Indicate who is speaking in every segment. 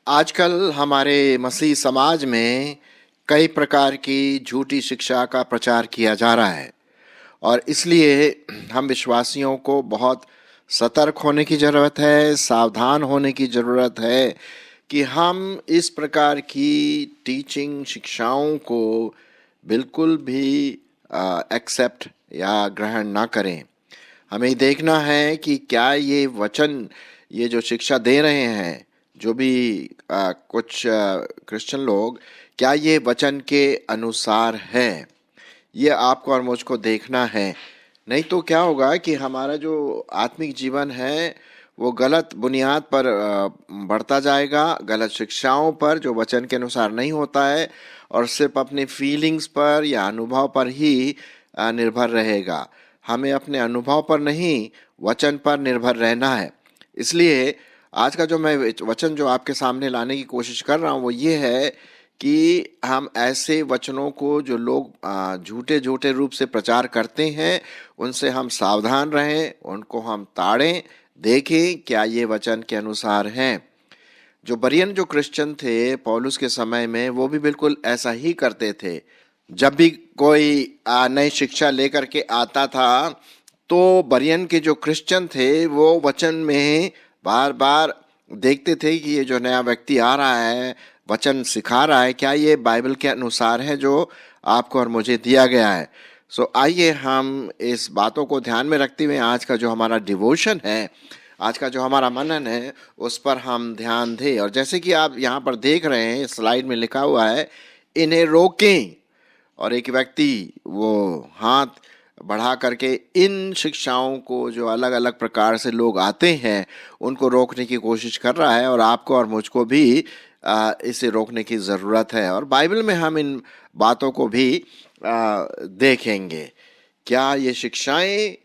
Speaker 1: आजकल हमारे मसीह समाज में कई प्रकार की झूठी शिक्षा का प्रचार किया जा रहा है और इसलिए हम विश्वासियों को बहुत सतर्क होने की ज़रूरत है, सावधान होने की ज़रूरत है कि हम इस प्रकार की टीचिंग शिक्षाओं को बिल्कुल भी एक्सेप्ट या ग्रहण ना करें। हमें देखना है कि क्या ये वचन, ये जो शिक्षा दे रहे हैं, जो भी कुछ क्रिश्चियन लोग, क्या ये वचन के अनुसार है। ये आपको और मुझको देखना है। नहीं तो क्या होगा कि हमारा जो आत्मिक जीवन है वो गलत बुनियाद पर बढ़ता जाएगा, गलत शिक्षाओं पर जो वचन के अनुसार नहीं होता है और सिर्फ अपने फीलिंग्स पर या अनुभव पर ही निर्भर रहेगा। हमें अपने अनुभव पर नहीं, वचन पर निर्भर रहना है। इसलिए आज का जो मैं वचन जो आपके सामने लाने की कोशिश कर रहा हूँ वो ये है कि हम ऐसे वचनों को जो लोग झूठे झूठे रूप से प्रचार करते हैं उनसे हम सावधान रहें, उनको हम ताड़ें, देखें क्या ये वचन के अनुसार हैं। जो बरियन जो क्रिश्चियन थे पौलुस के समय में, वो भी बिल्कुल ऐसा ही करते थे। जब भी कोई नई शिक्षा लेकर के आता था तो बरियन के जो क्रिश्चियन थे वो वचन में बार बार देखते थे कि ये जो नया व्यक्ति आ रहा है, वचन सिखा रहा है, क्या ये बाइबल के अनुसार है जो आपको और मुझे दिया गया है। सो आइए हम इस बातों को ध्यान में रखते हुए आज का जो हमारा डिवोशन है, आज का जो हमारा मनन है, उस पर हम ध्यान दें। और जैसे कि आप यहाँ पर देख रहे हैं, स्लाइड में लिखा हुआ है, इन्हें रोकें। और एक व्यक्ति वो हाथ बढ़ा करके इन शिक्षाओं को जो अलग अलग प्रकार से लोग आते हैं उनको रोकने की कोशिश कर रहा है। और आपको और मुझको भी इसे रोकने की ज़रूरत है। और बाइबल में हम इन बातों को भी देखेंगे। क्या ये शिक्षाएं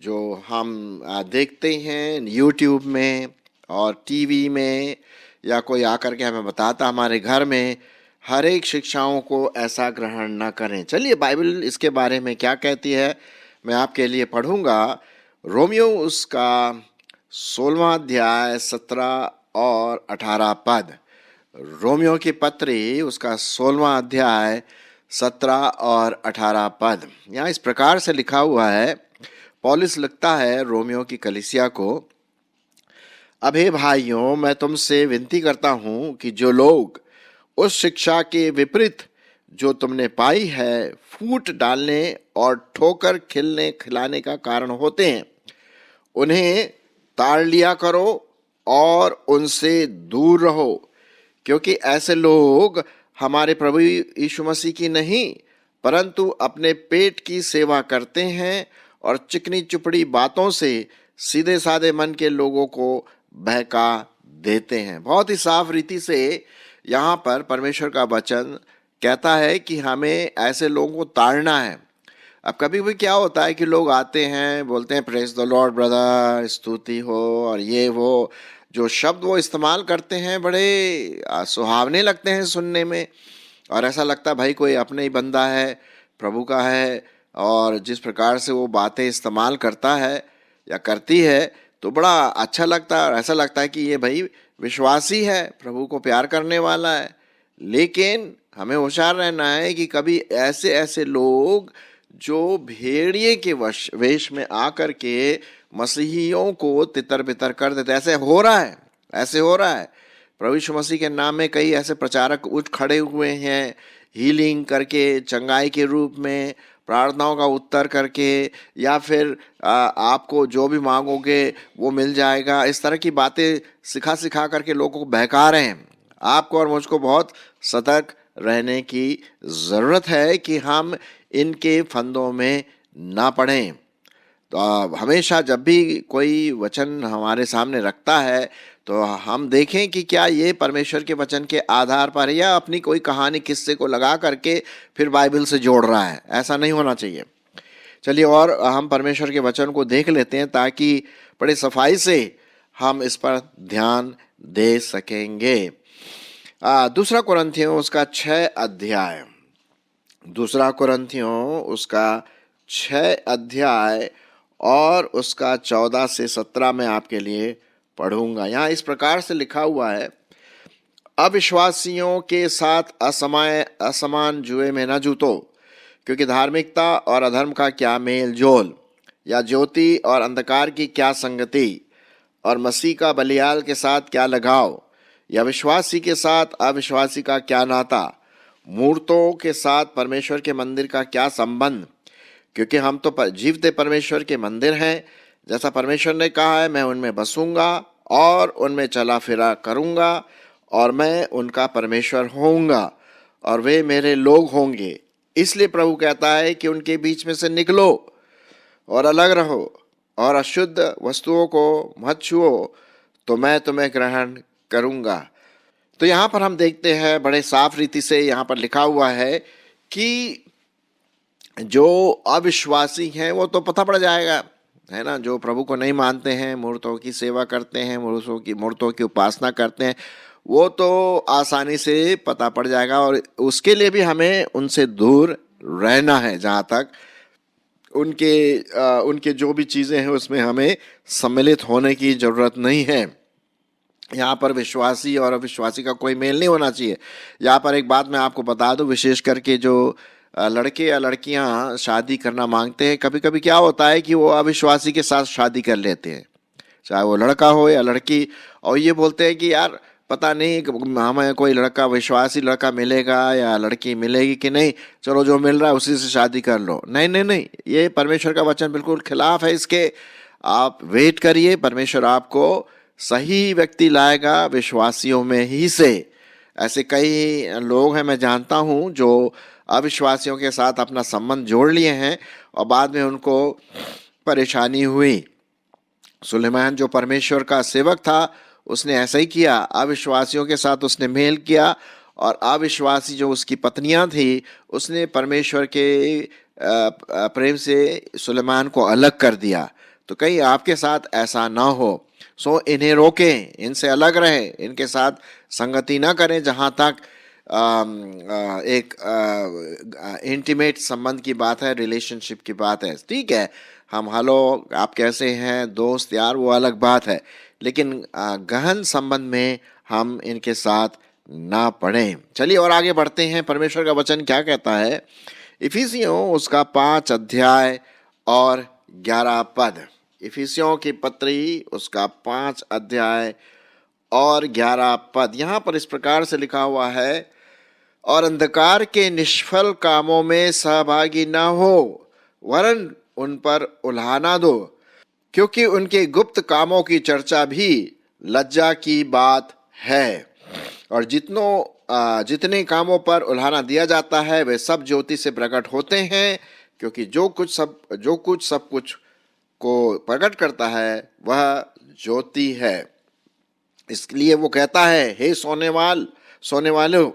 Speaker 1: जो हम देखते हैं यूट्यूब में और टीवी में, या कोई आकर के हमें बताता हमारे घर में, हर एक शिक्षाओं को ऐसा ग्रहण न करें। चलिए बाइबल इसके बारे में क्या कहती है मैं आपके लिए पढ़ूंगा। रोमियो उसका 16वां अध्याय 17 और 18 पद। रोमियो की पत्री उसका 16वां अध्याय 17 और 18 पद। यहाँ इस प्रकार से लिखा हुआ है। पौलुस लिखता है रोमियो की कलीसिया को, अब हे भाइयों, मैं तुमसे विनती करता हूँ कि जो लोग उस शिक्षा के विपरीत जो तुमने पाई है फूट डालने और ठोकर खिलाने का कारण होते हैं, उन्हें ताड़ लिया करो और उनसे दूर रहो, क्योंकि ऐसे लोग हमारे प्रभु यीशु मसीह की नहीं परंतु अपने पेट की सेवा करते हैं और चिकनी चुपड़ी बातों से सीधे साधे मन के लोगों को बहका देते हैं। बहुत ही साफ रीति से यहाँ पर परमेश्वर का वचन कहता है कि हमें ऐसे लोगों को ताड़ना है। अब कभी भी क्या होता है कि लोग आते हैं, बोलते हैं प्रेज द लॉर्ड ब्रदर, स्तुति हो, और ये वो जो शब्द वो इस्तेमाल करते हैं बड़े सुहावने लगते हैं सुनने में, और ऐसा लगता है भाई कोई अपने ही बंदा है, प्रभु का है। और जिस प्रकार से वो बातें इस्तेमाल करता है या करती है तो बड़ा अच्छा लगता है, और ऐसा लगता है कि ये भाई विश्वासी है, प्रभु को प्यार करने वाला है। लेकिन हमें होशियार रहना है कि कभी ऐसे ऐसे लोग जो भेड़िए के वेश में आकर के मसीहियों को तितर बितर कर देते, ऐसे हो रहा है, ऐसे हो रहा है। प्रभु यीशु मसीह के नाम में कई ऐसे प्रचारक उठ खड़े हुए हैं, हीलिंग करके, चंगाई के रूप में, प्रार्थनाओं का उत्तर करके, या फिर आपको जो भी मांगोगे वो मिल जाएगा, इस तरह की बातें सिखा सिखा करके लोगों को बहका रहे हैं। आपको और मुझको बहुत सतर्क रहने की ज़रूरत है कि हम इनके फंदों में ना पड़ें। तो हमेशा जब भी कोई वचन हमारे सामने रखता है तो हम देखें कि क्या ये परमेश्वर के वचन के आधार पर, या अपनी कोई कहानी किस्से को लगा करके फिर बाइबल से जोड़ रहा है। ऐसा नहीं होना चाहिए। चलिए और हम परमेश्वर के वचन को देख लेते हैं ताकि बड़े सफाई से हम इस पर ध्यान दे सकेंगे। दूसरा कुरिन्थियों उसका 6 अध्याय, दूसरा कुरिन्थियों उसका 6 अध्याय और उसका 14 से 17 में आपके लिए पढ़ूंगा। यहाँ इस प्रकार से लिखा हुआ है, अविश्वासियों के साथ असमान जुए में न जूतो, क्योंकि धार्मिकता और अधर्म का क्या मेल जोल, या ज्योति और अंधकार की क्या संगति, और मसीह का बलियाल के साथ क्या लगाव, या विश्वासी के साथ अविश्वासी का क्या नाता, मूर्तों के साथ परमेश्वर के मंदिर का क्या संबंध, क्योंकि हम तो जीवते परमेश्वर के मंदिर हैं। जैसा परमेश्वर ने कहा है, मैं उनमें बसूंगा और उनमें चला फिरा करूंगा, और मैं उनका परमेश्वर होऊंगा और वे मेरे लोग होंगे। इसलिए प्रभु कहता है कि उनके बीच में से निकलो और अलग रहो, और अशुद्ध वस्तुओं को मत छुओ, तो मैं तुम्हें ग्रहण करूंगा। तो यहाँ पर हम देखते हैं बड़े साफ रीति से यहाँ पर लिखा हुआ है कि जो अविश्वासी हैं वो तो पता पड़ जाएगा, है ना, जो प्रभु को नहीं मानते हैं, मूर्तों की सेवा करते हैं, मूर्तों की उपासना करते हैं, वो तो आसानी से पता पड़ जाएगा। और उसके लिए भी हमें उनसे दूर रहना है। जहाँ तक उनके जो भी चीज़ें हैं उसमें हमें सम्मिलित होने की ज़रूरत नहीं है। यहाँ पर विश्वासी और अविश्वासी का कोई मेल नहीं होना चाहिए। यहाँ पर एक बात मैं आपको बता दूं, विशेष करके जो लड़के या लड़कियाँ शादी करना मांगते हैं, कभी कभी क्या होता है कि वो अविश्वासी के साथ शादी कर लेते हैं, चाहे वो लड़का हो या लड़की, और ये बोलते हैं कि यार पता नहीं हमें कोई लड़का, विश्वासी लड़का मिलेगा या लड़की मिलेगी कि नहीं, चलो जो मिल रहा है उसी से शादी कर लो। नहीं नहीं नहीं, ये परमेश्वर का वचन बिल्कुल खिलाफ है इसके। आप वेट करिए, परमेश्वर आपको सही व्यक्ति लाएगा विश्वासियों में ही से। ऐसे कई लोग हैं, मैं जानता हूँ, जो अविश्वासियों के साथ अपना संबंध जोड़ लिए हैं और बाद में उनको परेशानी हुई। सुलेमान जो परमेश्वर का सेवक था, उसने ऐसा ही किया, अविश्वासियों के साथ उसने मेल किया, और अविश्वासी जो उसकी पत्नियां थी, उसने परमेश्वर के प्रेम से सुलेमान को अलग कर दिया। तो कहीं आपके साथ ऐसा ना हो, सो इन्हें रोकें, इनसे अलग रहें, इनके साथ संगति ना करें। जहाँ तक एक इंटीमेट संबंध की बात है, रिलेशनशिप की बात है, ठीक है, हम हेलो आप कैसे हैं, दोस्त यार, वो अलग बात है, लेकिन गहन संबंध में हम इनके साथ ना पड़ें। चलिए और आगे बढ़ते हैं, परमेश्वर का वचन क्या कहता है। इफिसियों उसका 5 अध्याय और 11 पद। इफिसियों की पत्री उसका 5 अध्याय और 11 पद। यहाँ पर इस प्रकार से लिखा हुआ है, और अंधकार के निष्फल कामों में सहभागी ना हो, वरन उन पर उल्हाना दो, क्योंकि उनके गुप्त कामों की चर्चा भी लज्जा की बात है। और जितने कामों पर उल्हाना दिया जाता है वे सब ज्योति से प्रकट होते हैं, क्योंकि जो कुछ सब कुछ को प्रकट करता है वह ज्योति है। इसलिए वो कहता है, हे सोने वालों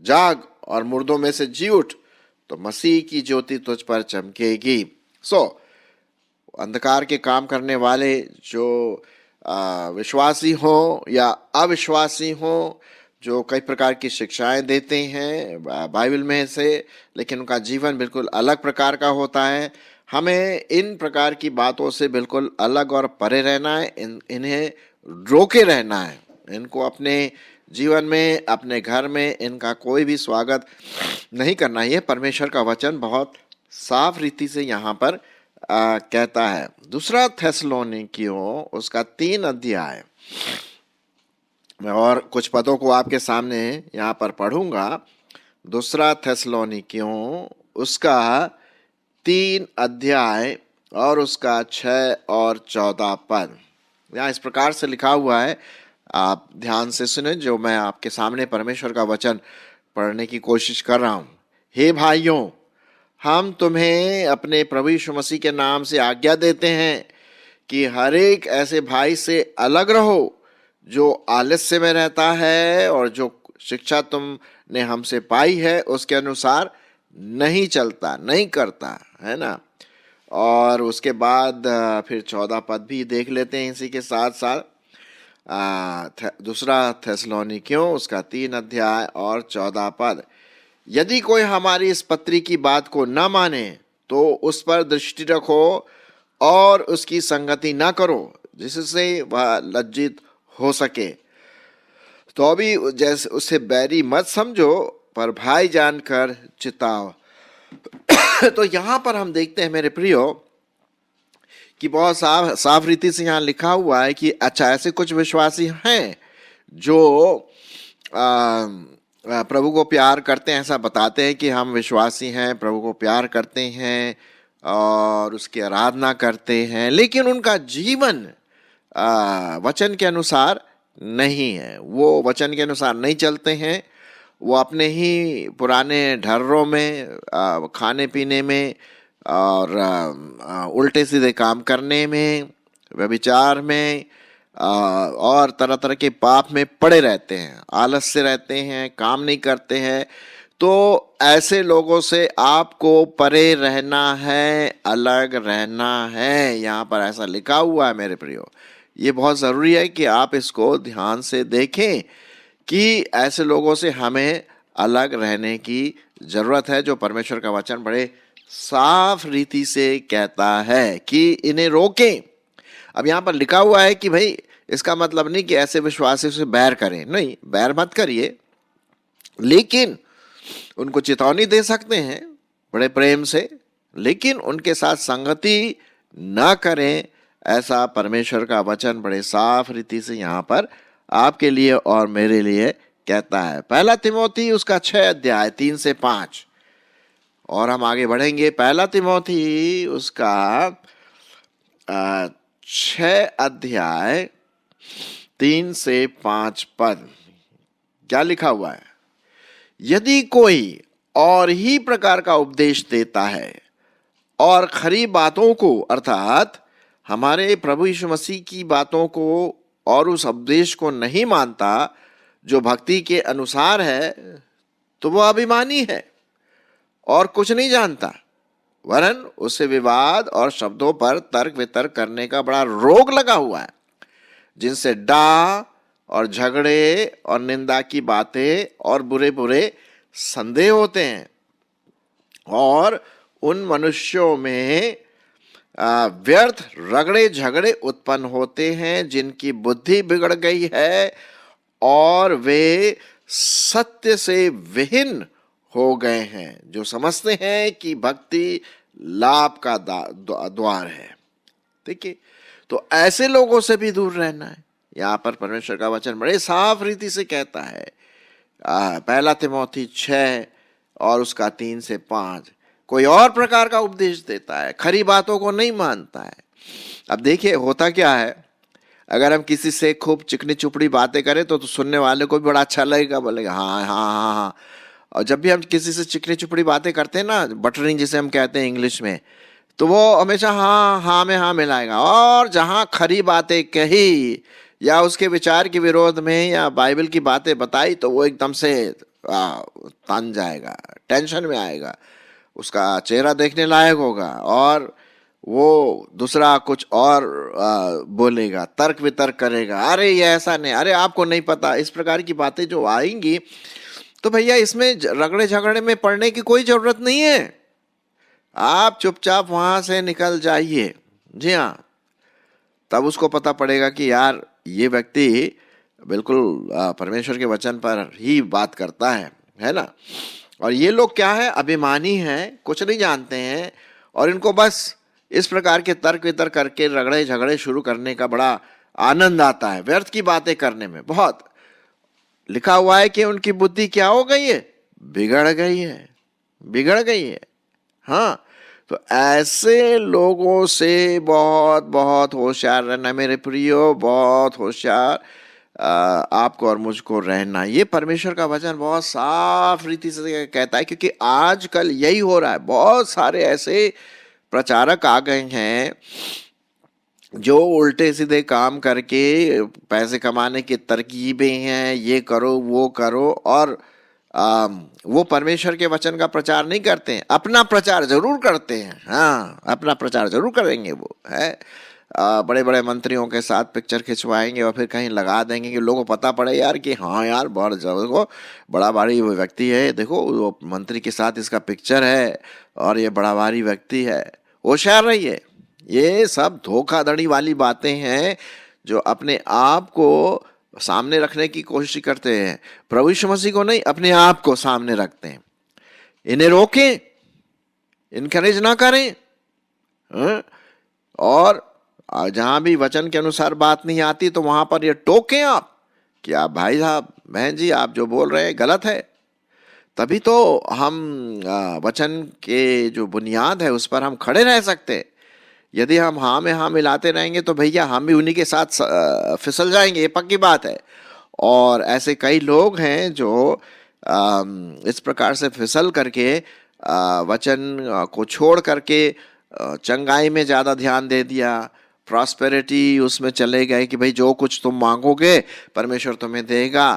Speaker 1: जाग और मुर्दों में से जी उठ, तो मसीह की ज्योति तुझ पर चमकेगी। अंधकार के काम करने वाले जो विश्वासी हो या अविश्वासी हो, जो कई प्रकार की शिक्षाएं देते हैं बाइबल में से, लेकिन उनका जीवन बिल्कुल अलग प्रकार का होता है, हमें इन प्रकार की बातों से बिल्कुल अलग और परे रहना है। इन्हें रोके रहना है, इनको अपने जीवन में, अपने घर में इनका कोई भी स्वागत नहीं करना। ये परमेश्वर का वचन बहुत साफ रीति से यहाँ पर कहता है। दूसरा थेसलोनिकियों उसका 3 अध्याय, मैं और कुछ पदों को आपके सामने यहाँ पर पढ़ूंगा। दूसरा थेसलोनिकियों उसका 3 अध्याय और उसका 6 और 14 पद। यहाँ इस प्रकार से लिखा हुआ है, आप ध्यान से सुने जो मैं आपके सामने परमेश्वर का वचन पढ़ने की कोशिश कर रहा हूँ। हे भाइयों, हम तुम्हें अपने प्रभु यीशु मसीह के नाम से आज्ञा देते हैं कि हर एक ऐसे भाई से अलग रहो जो आलस्य में रहता है और जो शिक्षा तुमने हमसे पाई है उसके अनुसार नहीं चलता, नहीं करता, है ना। और उसके बाद फिर 14 पद भी देख लेते हैं इसी के साथ साथ। दूसरा थेसलोनिकियों उसका 3 अध्याय और 14 पद। यदि कोई हमारी इस पत्री की बात को न माने तो उस पर दृष्टि रखो और उसकी संगति ना करो जिससे वह लज्जित हो सके। तो अभी जैसे उसे बैरी मत समझो पर भाई जानकर चिताओ। तो यहाँ पर हम देखते हैं मेरे प्रियो कि बहुत साफ साफ रीति से यहाँ लिखा हुआ है कि अच्छा ऐसे कुछ विश्वासी हैं जो प्रभु को प्यार करते हैं, ऐसा बताते हैं कि हम विश्वासी हैं, प्रभु को प्यार करते हैं और उसकी आराधना करते हैं, लेकिन उनका जीवन वचन के अनुसार नहीं है। वो वचन के अनुसार नहीं चलते हैं, वो अपने ही पुराने ढर्रों में, खाने पीने में और उल्टे सीधे काम करने में, व्यभिचार में और तरह तरह के पाप में पड़े रहते हैं, आलस से रहते हैं, काम नहीं करते हैं। तो ऐसे लोगों से आपको परे रहना है, अलग रहना है। यहाँ पर ऐसा लिखा हुआ है मेरे प्रियो। ये बहुत ज़रूरी है कि आप इसको ध्यान से देखें कि ऐसे लोगों से हमें अलग रहने की ज़रूरत है, जो परमेश्वर का वचन बड़े साफ रीति से कहता है कि इन्हें रोकें। अब यहाँ पर लिखा हुआ है कि भाई इसका मतलब नहीं कि ऐसे विश्वासियों से बैर करें, नहीं, बैर मत करिए, लेकिन उनको चेतावनी दे सकते हैं बड़े प्रेम से, लेकिन उनके साथ संगति न करें। ऐसा परमेश्वर का वचन बड़े साफ रीति से यहाँ पर आपके लिए और मेरे लिए कहता है। पहला तिमोथी उसका 6 अध्याय 3 से 5, और हम आगे बढ़ेंगे। पहला तिमोथी उसका 6 अध्याय 3 से 5 पद क्या लिखा हुआ है? यदि कोई और ही प्रकार का उपदेश देता है और खरी बातों को, अर्थात हमारे प्रभु यीशु मसीह की बातों को और उस उपदेश को नहीं मानता जो भक्ति के अनुसार है, तो वह अभिमानी है और कुछ नहीं जानता, वरन उससे विवाद और शब्दों पर तर्क वितर्क करने का बड़ा रोग लगा हुआ है, जिनसे डाह और झगड़े और निंदा की बातें और बुरे बुरे संदेह होते हैं। और उन मनुष्यों में व्यर्थ रगड़े झगड़े उत्पन्न होते हैं, जिनकी बुद्धि बिगड़ गई है और वे सत्य से विहीन हो गए हैं, जो समझते हैं कि भक्ति लाभ का द्वार है। देखिए, तो ऐसे लोगों से भी दूर रहना है। यहाँ पर परमेश्वर का वचन बड़े साफ रीति से कहता है। पहला तिमोथी 6 और उसका 3 से 5, कोई और प्रकार का उपदेश देता है, खरी बातों को नहीं मानता है। अब देखिए होता क्या है, अगर हम किसी से खूब चिकनी चुपड़ी बातें करें तो सुनने वाले को भी बड़ा अच्छा लगेगा, बोलेगा हाँ हाँ हाँ हाँ। और जब भी हम किसी से चिकनी चुपड़ी बातें करते हैं ना, बटरिंग जिसे हम कहते हैं इंग्लिश में, तो वो हमेशा हाँ हाँ में हाँ मिलाएगा। और जहाँ खरी बातें कही या उसके विचार के विरोध में या बाइबल की बातें बताई, तो वो एकदम से तन जाएगा, टेंशन में आएगा, उसका चेहरा देखने लायक होगा और वो दूसरा कुछ और बोलेगा, तर्क वितर्क करेगा, अरे ये ऐसा नहीं, अरे आपको नहीं पता, इस प्रकार की बातें जो आएंगी। तो भैया इसमें रगड़े झगड़े में पड़ने की कोई जरूरत नहीं है, आप चुपचाप वहां से निकल जाइए। जी हाँ, तब उसको पता पड़ेगा कि यार ये व्यक्ति बिल्कुल परमेश्वर के वचन पर ही बात करता है ना। और ये लोग क्या है, अभिमानी हैं, कुछ नहीं जानते हैं, और इनको बस इस प्रकार के तर्क वितर्क करके रगड़े झगड़े शुरू करने का बड़ा आनंद आता है, व्यर्थ की बातें करने में। बहुत लिखा हुआ है कि उनकी बुद्धि क्या हो गई है, बिगड़ गई है, बिगड़ गई है। हाँ, तो ऐसे लोगों से बहुत बहुत होशियार रहना मेरे प्रियो, बहुत होशियार आपको और मुझको रहना। ये परमेश्वर का वचन बहुत साफ रीति से कहता है, क्योंकि आजकल यही हो रहा है। बहुत सारे ऐसे प्रचारक आ गए हैं जो उल्टे सीधे काम करके पैसे कमाने की तरकीबें हैं, ये करो वो करो, और वो परमेश्वर के वचन का प्रचार नहीं करते हैं, अपना प्रचार जरूर करते हैं। हाँ, अपना प्रचार जरूर करेंगे वो है, बड़े बड़े मंत्रियों के साथ पिक्चर खिंचवाएंगे और फिर कहीं लगा देंगे कि लोगों को पता पड़े यार कि हाँ यार बहुत देखो बड़ा भारी वो व्यक्ति है, देखो वो मंत्री के साथ इसका पिक्चर है और ये बड़ा भारी व्यक्ति है। होशियार रहिए, ये सब धोखाधड़ी वाली बातें हैं जो अपने आप को सामने रखने की कोशिश करते हैं। प्रभु यीशु मसीह को नहीं, अपने आप को सामने रखते हैं। इन्हें रोकें, इनकरेज ना करें। और जहां भी वचन के अनुसार बात नहीं आती तो वहां पर ये टोकें आप कि आप भाई साहब बहन जी आप जो बोल रहे हैं गलत है। तभी तो हम वचन के जो बुनियाद है उस पर हम खड़े रह सकते। यदि हम हाँ में हाँ मिलाते रहेंगे तो भैया हम भी उन्हीं के साथ फिसल जाएंगे, ये पक्की बात है। और ऐसे कई लोग हैं जो इस प्रकार से फिसल करके वचन को छोड़ करके चंगाई में ज़्यादा ध्यान दे दिया, प्रॉस्पेरिटी उसमें चले गए कि भाई जो कुछ तुम मांगोगे परमेश्वर तुम्हें देगा।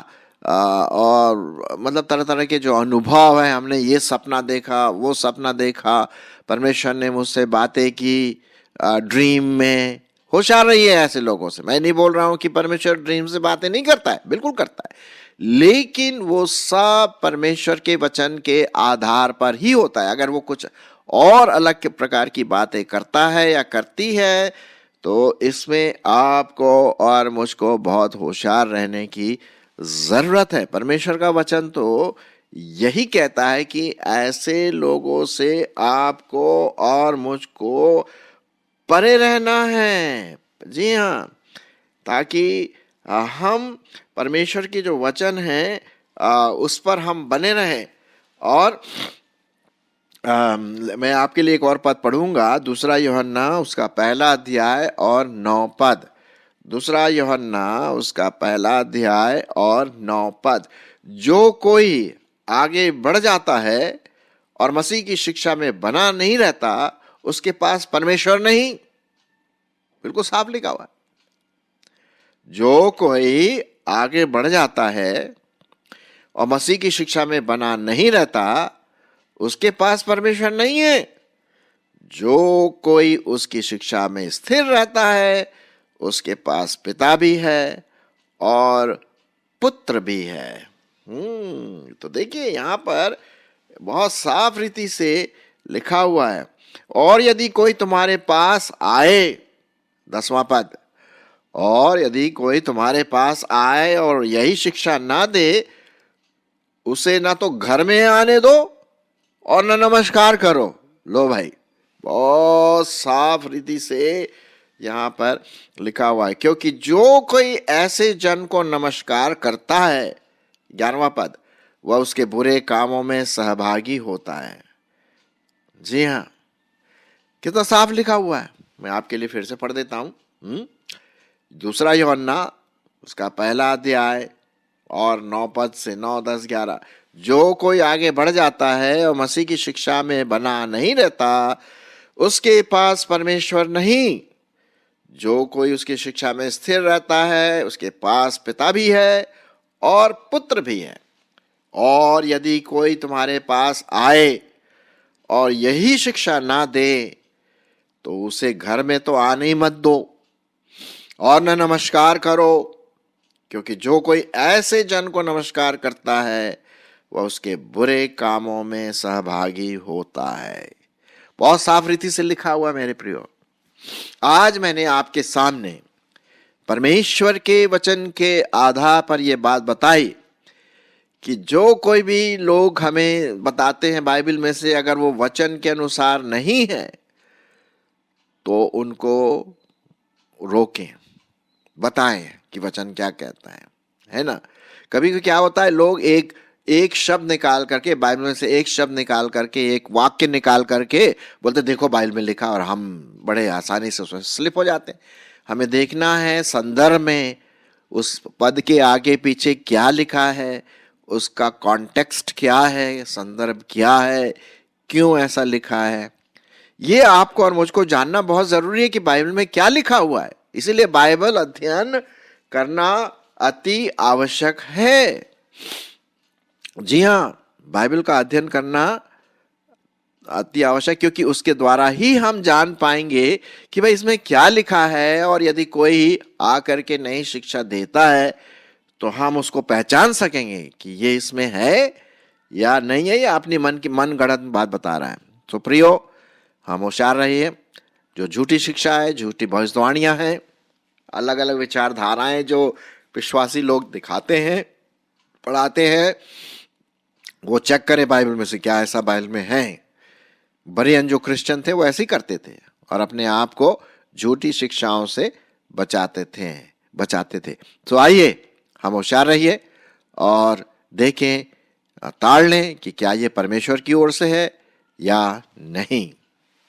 Speaker 1: और मतलब तरह तरह के जो अनुभव है, हमने ये सपना देखा वो सपना देखा, परमेश्वर ने मुझसे बातें की ड्रीम में। होशियार रहिए ऐसे लोगों से। मैं नहीं बोल रहा हूं कि परमेश्वर ड्रीम से बातें नहीं करता है, बिल्कुल करता है, लेकिन वो सब परमेश्वर के वचन के आधार पर ही होता है। अगर वो कुछ और अलग प्रकार की बातें करता है या करती है तो इसमें आपको और मुझको बहुत होशियार रहने की जरूरत है। परमेश्वर का वचन तो यही कहता है कि ऐसे लोगों से आपको और मुझको परे रहना है। जी हाँ, ताकि हम परमेश्वर की जो वचन है उस पर हम बने रहें। और मैं आपके लिए एक और पद पढ़ूंगा, दूसरा यूहन्ना उसका पहला अध्याय और 9 पद। दूसरा यूहन्ना उसका पहला अध्याय और 9 पद। जो कोई आगे बढ़ जाता है और मसीह की शिक्षा में बना नहीं रहता उसके पास परमेश्वर नहीं। बिल्कुल साफ लिखा हुआ है। जो कोई आगे बढ़ जाता है और मसीह की शिक्षा में बना नहीं रहता उसके पास परमेश्वर नहीं है। जो कोई उसकी शिक्षा में स्थिर रहता है उसके पास पिता भी है और पुत्र भी है। तो देखिए यहां पर बहुत साफ रीति से लिखा हुआ है। और यदि कोई तुम्हारे पास आए, 10वां पद, और यदि कोई तुम्हारे पास आए और यही शिक्षा ना दे, उसे ना तो घर में आने दो और ना नमस्कार करो। लो भाई, बहुत साफ रीति से यहां पर लिखा हुआ है। क्योंकि जो कोई ऐसे जन को नमस्कार करता है, 11वां पद, वह उसके बुरे कामों में सहभागी होता है। जी हाँ, कितना साफ लिखा हुआ है। मैं आपके लिए फिर से पढ़ देता हूं। दूसरा यूहन्ना उसका पहला अध्याय और 9 पद से 9, 10, 11। जो कोई आगे बढ़ जाता है और मसीह की शिक्षा में बना नहीं रहता उसके पास परमेश्वर नहीं। जो कोई उसकी शिक्षा में स्थिर रहता है उसके पास पिता भी है और पुत्र भी है। और यदि कोई तुम्हारे पास आए और यही शिक्षा ना दे तो उसे घर में तो आने ही मत दो और न नमस्कार करो। क्योंकि जो कोई ऐसे जन को नमस्कार करता है वह उसके बुरे कामों में सहभागी होता है। बहुत साफ रीति से लिखा हुआ मेरे प्रियो। आज मैंने आपके सामने परमेश्वर के वचन के आधार पर यह बात बताई कि जो कोई भी लोग हमें बताते हैं बाइबल में से, अगर वो वचन के अनुसार नहीं है तो उनको रोकें, बताएं कि वचन क्या कहता है ना। कभी क्या होता है, लोग एक शब्द निकाल करके, बाइबल में से एक शब्द निकाल करके, एक वाक्य निकाल करके बोलते देखो बाइबल में लिखा, और हम बड़े आसानी से उसमें स्लिप हो जाते हैं। हमें देखना है संदर्भ में उस पद के आगे पीछे क्या लिखा है, उसका कॉन्टेक्स्ट क्या है, संदर्भ क्या है, क्यों ऐसा लिखा है। ये आपको और मुझको जानना बहुत जरूरी है कि बाइबल में क्या लिखा हुआ है। इसीलिए बाइबल अध्ययन करना अति आवश्यक है। जी हाँ, बाइबल का अध्ययन करना अति आवश्यक, क्योंकि उसके द्वारा ही हम जान पाएंगे कि भाई इसमें क्या लिखा है। और यदि कोई आकर के नई शिक्षा देता है तो हम उसको पहचान सकेंगे कि ये इसमें है या नहीं है, या अपनी मन गढ़ंत बात बता रहा है। तो प्रियो, हम होशियार रहिए। जो झूठी शिक्षा है, झूठी भविष्यवाणियां हैं, अलग अलग विचारधाराएं जो विश्वासी लोग दिखाते हैं, पढ़ाते हैं, वो चेक करें बाइबल में से क्या ऐसा बाइबल में है। बरियन जो क्रिश्चियन थे वो ऐसे ही करते थे और अपने आप को झूठी शिक्षाओं से बचाते थे। तो आइए हम होशियार रहिए और देखें, ताड़ लें कि क्या ये परमेश्वर की ओर से है या नहीं।